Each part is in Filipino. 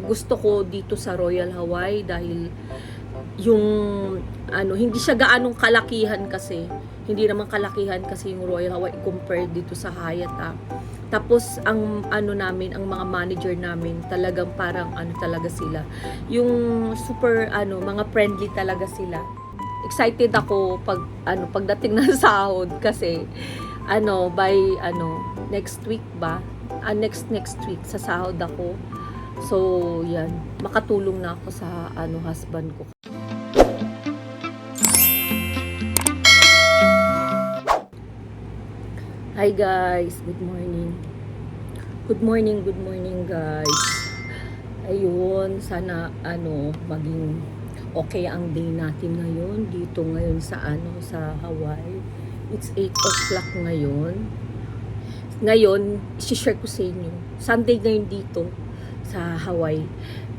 gusto ko dito sa Royal Hawaii dahil yung hindi siya gaanong kalakihan kasi. Hindi naman kalakihan kasi yung Royal Hawaii compared dito sa Hyatt. Tapos ang namin, ang mga manager namin, talagang parang talaga sila. Yung super mga friendly talaga sila. Excited ako pagdating ng sahod kasi by next week ba? Next week sa sahod ako. So, yan, makatulong na ako sa husband ko. Hi guys, good morning. Good morning guys. Ayun, sana maging okay ang day natin ngayon dito ngayon sa sa Hawaii. It's 8 o'clock ngayon. Ngayon, i-share ko sa inyo. Sunday ngayon dito sa Hawaii.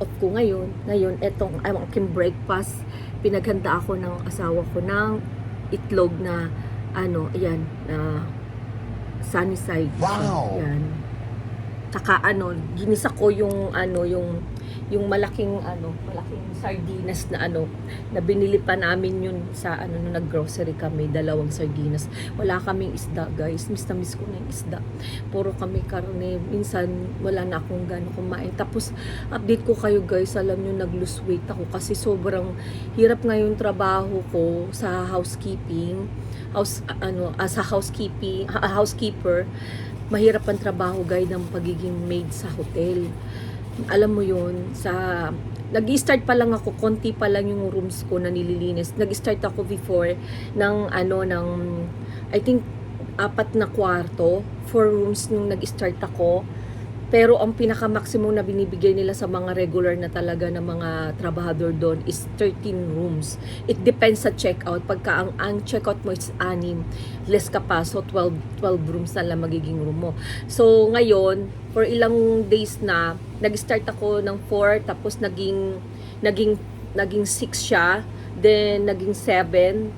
Off ko ngayon. Ngayon, etong aking breakfast. Pinaghanda ako ng asawa ko ng itlog na ayan, na sunny side. Wow! Yan. Saka ginisa ko yung malaking sardinas na na binili pa namin yun sa nung nag-grocery kami, 2 sardinas. Wala kaming isda, guys. Miss na miss ko na yung isda. Puro kami karne. Minsan wala na akong gano'n kumain. Tapos update ko kayo, guys. Alam nyo, nag-lose weight ako kasi sobrang hirap ngayon trabaho ko sa housekeeping. As a housekeeper, mahirap ang trabaho, guys, ng pagiging maid sa hotel. Alam mo yun, nag-start pa lang ako, konti pa lang yung rooms ko na nililinis. Nag-start ako before ng I think 4 na kwarto, 4 rooms nung nag-start ako. Pero ang pinaka-maximum na binibigay nila sa mga regular na talaga na mga trabahador doon is 13 rooms. It depends sa checkout. Pagka ang checkout mo is 6, less ka pa. So 12 rooms na lang magiging room mo. So ngayon, for ilang days na, nag-start ako ng 4, tapos naging 6 siya, then naging 7.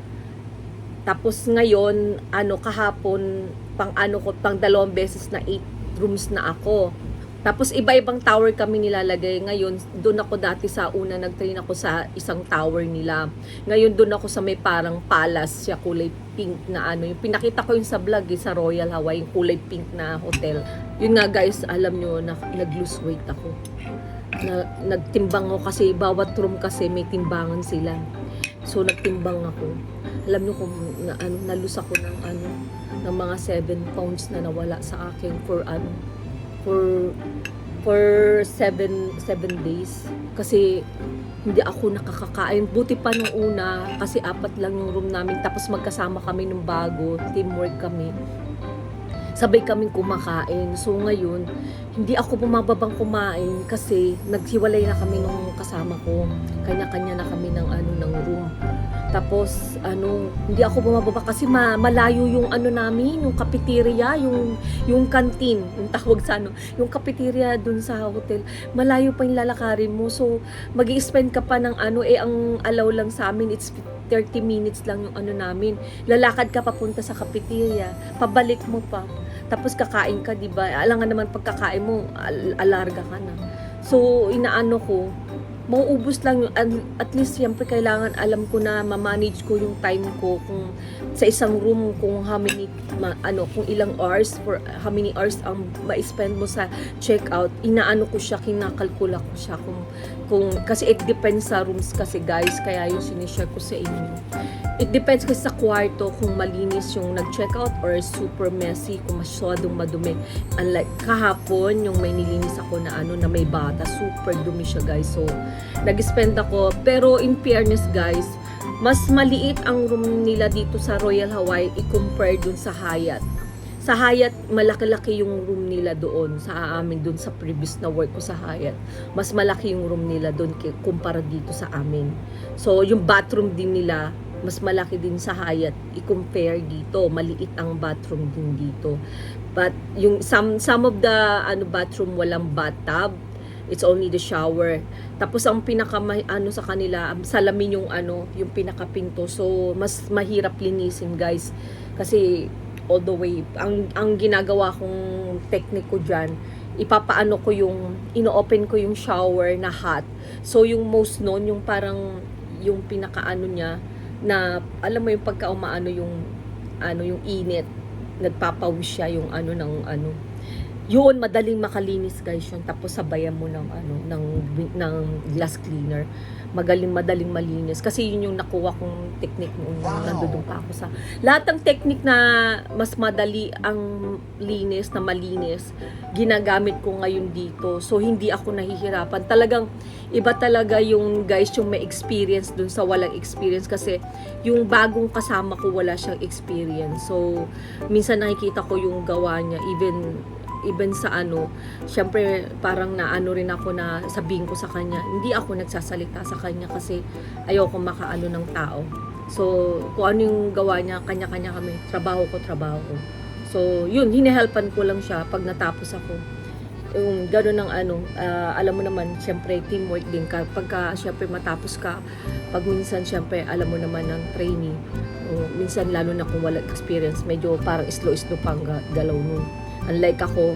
Tapos ngayon, kahapon, pang 2 beses na 8 rooms na ako. Tapos iba-ibang tower kami nilalagay. Ngayon, doon ako dati sa una, nag-train ako sa isang tower nila. Ngayon, doon ako sa may parang palace, siya kulay pink na yung pinakita ko yung sa vlog, sa Royal Hawaii, yung kulay pink na hotel. Yun nga, guys, alam nyo, nag-lose weight ako. Nagtimbang ako kasi bawat room kasi may timbangan sila. So, nagtimbang ako. Alam nyo kung nalus ako ng mga 7 pounds na nawala sa akin for 7 days. Kasi hindi ako nakakakain. Buti pa nung una, kasi 4 lang yung room namin. Tapos magkasama kami ng bago, teamwork kami. Sabay kaming kumakain. So ngayon, hindi ako bumababang kumain kasi naghiwalay na kami nung kasama ko. Kanya-kanya na kami ng room. Tapos hindi ako bumababa kasi malayo yung namin, yung cafeteria, yung canteen, yung tawag sa yung cafeteria dun sa hotel. Malayo pa yung lalakarin mo. So magi-spend ka pa ng ang allow lang sa amin, it's 30 minutes lang yung namin. Lalakad ka papunta sa cafeteria, pabalik mo pa. Tapos kakain ka, 'di ba? Alangan naman pagkakain mo, alarga ka na. So ko, mauubos lang yung, at least siyempre kailangan alam ko na ma-manage ko yung time ko kung sa isang room kung how many kung ilang hours, for how many hours ang ma-spend mo sa checkout. Ko siya, kinakalkula ko siya kung kasi it depends sa rooms kasi, guys, kaya yung sinishare ko sa inyo. It depends kasi sa kwarto kung malinis yung nag-checkout or super messy, kung masyadong madumi. Unlike kahapon, yung may nilinis ako na na may bata, super dumi siya, guys. So, nag-spend ako. Pero in fairness, guys, mas maliit ang room nila dito sa Royal Hawaii i-compare dun sa Hyatt. Sa Hyatt, malaki-laki yung room nila doon sa amin, doon sa previous na work ko sa Hyatt. Mas malaki yung room nila doon kumpara dito sa amin. So, yung bathroom din nila, mas malaki din sa Hyatt i-compare dito. Maliit ang bathroom din dito. But yung some of the bathroom walang bathtub. It's only the shower. Tapos ang pinaka sa kanila, salamin yung pinakapinto. So mas mahirap linisin, guys. Kasi all the way ang ginagawa kong technique ko diyan ipapaano ko yung, ino-open ko yung shower na hot. So, yung most noon, yung parang, yung pinakaano niya, na, alam mo yung pagka umaano yung, yung init, nagpapawis siya yung ng yun, madaling makalinis guys yun. Tapos sabayan mo ng ng glass cleaner. Madaling malinis. Kasi yun yung nakuha kong technique nung nandun pa ako sa... Lahat ng technique na mas madali ang linis, na malinis, ginagamit ko ngayon dito. So, hindi ako nahihirapan. Talagang, iba talaga yung guys, yung may experience dun sa walang experience. Kasi, yung bagong kasama ko, wala siyang experience. So, minsan nakikita ko yung gawa niya, even sa syempre parang naano rin ako na sabihin ko sa kanya, hindi ako nagsasalita sa kanya kasi ayoko makaano ng tao. So, kung ano yung gawa niya, kanya-kanya kami, trabaho ko. So, yun, hinihelpan ko lang siya pag natapos ako. Yung gano'n ng alam mo naman, syempre teamwork din ka. Pagka syempre matapos ka, pag minsan syempre alam mo naman ng trainee, minsan lalo na kung wala experience, medyo parang slow pang galaw nun. Unlike ako,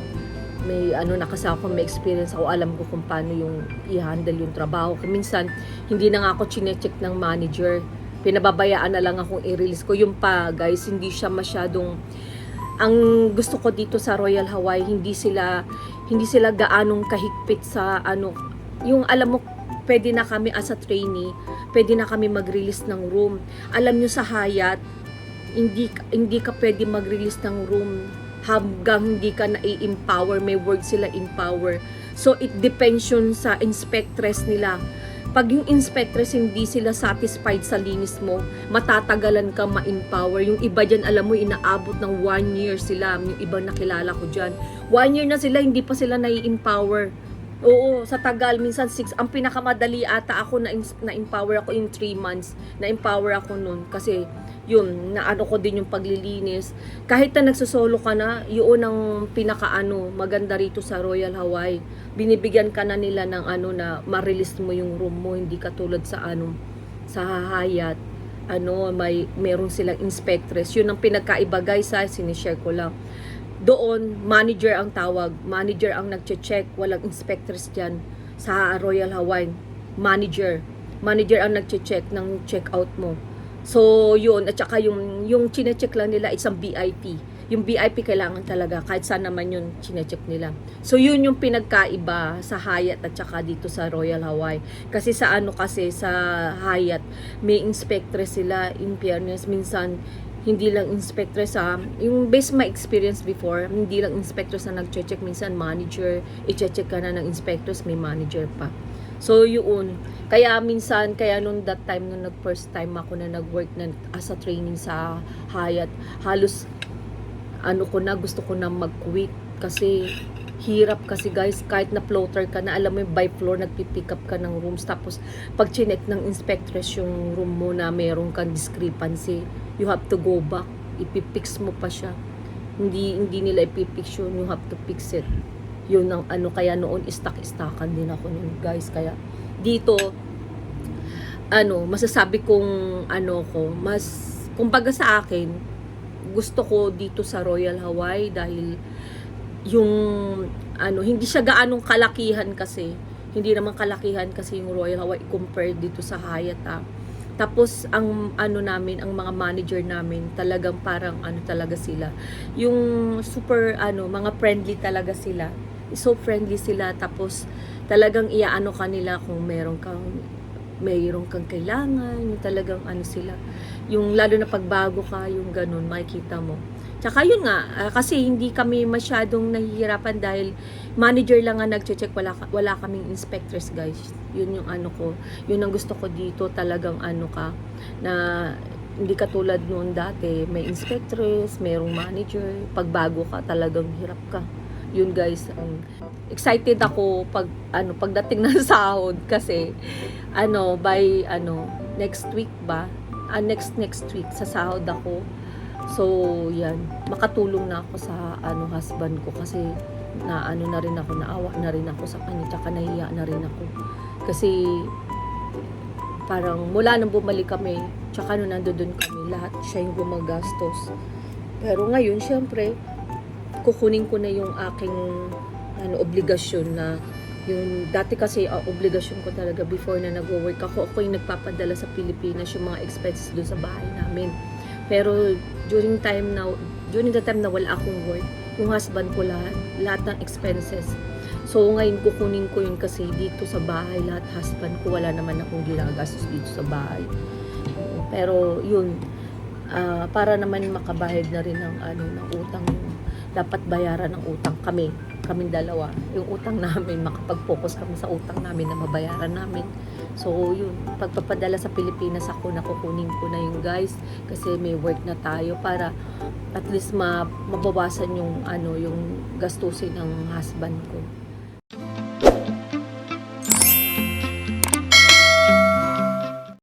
may nakasama ko, may experience ako, alam ko kung paano yung i-handle yung trabaho. Kung minsan, hindi na nga ako chinecheck ng manager. Pinababayaan na lang akong i-release ko. Yung pa, guys, hindi siya masyadong... Ang gusto ko dito sa Royal Hawaii, hindi sila gaanong kahigpit sa yung alam mo, pwede na kami as a trainee, pwede na kami mag-release ng room. Alam nyo sa Hyatt, hindi ka pwede mag-release ng room hanggang hindi ka na-empower. May word sila, empower. So, it depends yun sa inspectress nila. Pag yung inspectress hindi sila satisfied sa linis mo, matatagalan ka ma-empower. Yung iba dyan, alam mo, inaabot ng 1 year sila. Yung iba nakilala ko dyan. 1 year na sila, hindi pa sila na-empower. Oo, sa tagal, minsan 6. Ang pinakamadali ata ako na-empower ako in 3 months. Na-empower ako nun kasi yun, naano ko din yung paglilinis. Kahit na nagsusolo ka na, yun ang maganda rito sa Royal Hawaii. Binibigyan ka na nila ng na ma-release mo yung room mo, hindi katulad sa sa Hyatt. Meron silang inspectress. Yun ang pinagkaiba guys, sinishare ko lang. Doon, manager ang tawag. Manager ang nagche-check. Walang inspectress dyan sa Royal Hawaii. Manager. Manager ang nagche-check ng check-out mo. So, yun. At saka yung chine-check lang nila isang VIP. Yung VIP kailangan talaga. Kahit saan naman yun chine-check nila. So, yun yung pinagkaiba sa Hyatt at saka dito sa Royal Hawaii. Kasi sa sa Hyatt, may inspectress sila. In fairness, minsan, hindi lang inspectress yung based my experience before, hindi lang inspectors na nag-check, minsan manager, i-check ka na ng inspectors, may manager pa. So yun, kaya minsan, nung that time, nung first time ako na nag-work na as a training sa Hyatt, halos gusto ko na mag-quit kasi hirap kasi guys, kahit na floater ka na, alam mo yung by floor, nagpipick up ka ng rooms, tapos pag chinek ng inspectress yung room mo na meron kang discrepancy, you have to go back, ipipix mo pa siya, hindi nila ipipix yun, you have to fix it. Yun ang kaya noon stuck-stackan din ako nun guys. Kaya dito masasabi kong kumbaga sa akin, gusto ko dito sa Royal Hawaii dahil yung hindi siya gaanong kalakihan kasi. Hindi naman kalakihan kasi yung Royal Hawaii compared dito sa Hyatt. Tapos ang namin, ang mga manager namin, talagang parang talaga sila. Yung super mga friendly talaga sila. So friendly sila, tapos talagang kanila kung mayroon kang kailangan, yung talagang sila. Yung lalo na pagbago ka, yung ganun, makikita mo. Tsaka yun nga, kasi hindi kami masyadong nahihirapan dahil manager lang nga nagche-check, wala kaming inspectors guys. Yun yung ko, yun ang gusto ko dito, talagang na hindi katulad noon dati, may inspectress, mayroong manager, pagbago ka talagang hirap ka. Yun guys, excited ako pagdating ng sahod kasi by next week ba? Next week sa sahod ako. So, yan, makatulong na ako sa husband ko kasi na rin ako, naawa na rin ako sa kanya, tsaka nahiya na rin ako. Kasi parang mula nang bumalik kami, tsaka nung nandoon kami, lahat siya yung gumagastos. Pero ngayon, syempre, kukunin ko na yung aking obligasyon na yung dati kasi obligasyon ko talaga before na nagwo-work ako yung nagpapadala sa Pilipinas yung mga expenses doon sa bahay namin. Pero during the time na wala akong work, yung husband ko lahat ng expenses. So ngayon kukunin ko yun kasi dito sa bahay lahat husband ko, wala naman akong ginagastos dito sa bahay. Pero yun, para naman makabayad na rin ng utang, dapat bayaran ng utang kaming dalawa. Yung utang namin, makapag-focus kami sa utang namin na mabayaran namin. So yun, pagpapadala sa Pilipinas ako, nakukunin ko na yun guys, kasi may work na tayo para at least mabawasan yung gastusin ng husband ko.